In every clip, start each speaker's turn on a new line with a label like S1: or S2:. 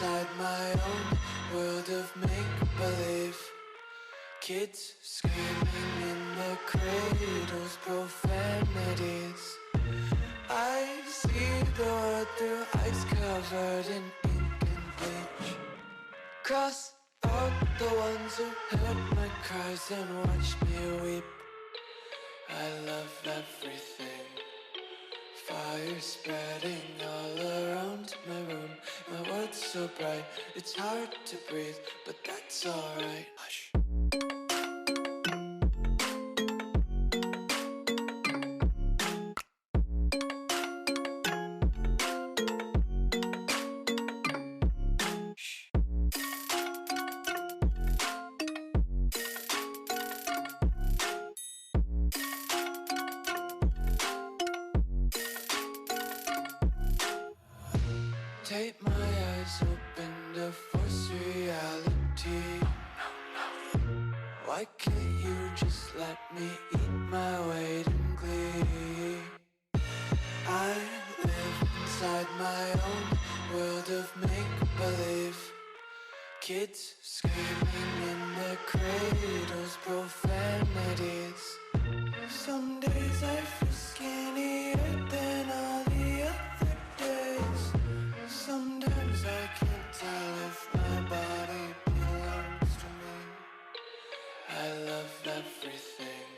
S1: inside my own world of make-believe. Kids screaming in the cradles, profanities. I see the world through ice covered in ink and bleach. Cross out the ones who heard my cries and watched me weep. I love everything. Fire spreading all around my room. My world's so bright, it's hard to breathe, but that's alright. Hush. Tape my eyes open to force reality. Why can't you just let me eat my weight in glee? I live inside my own world of make-believe. Kids screaming in their cradles, profanities. Some days I feel skinnier than all the other days. Sometimes I can't tell if my body belongs to me. I love everything.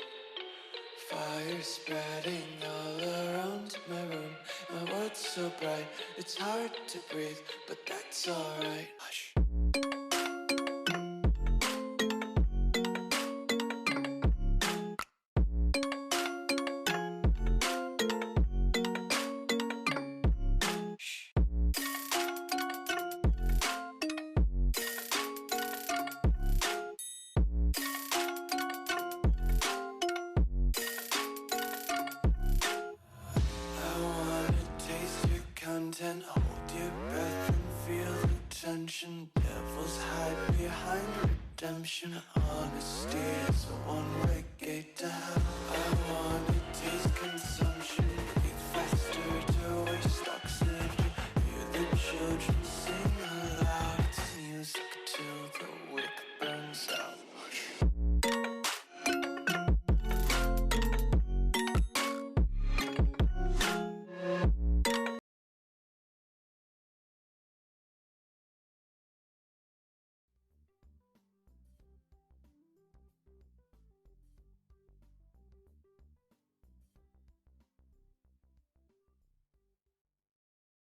S1: Fire spreading all around my room. My world's so bright, it's hard to breathe, but that's alright. Hush. Content, hold your breath and feel the tension. Devils hide behind redemption. Honesty is a one-way gate to hell. I wanna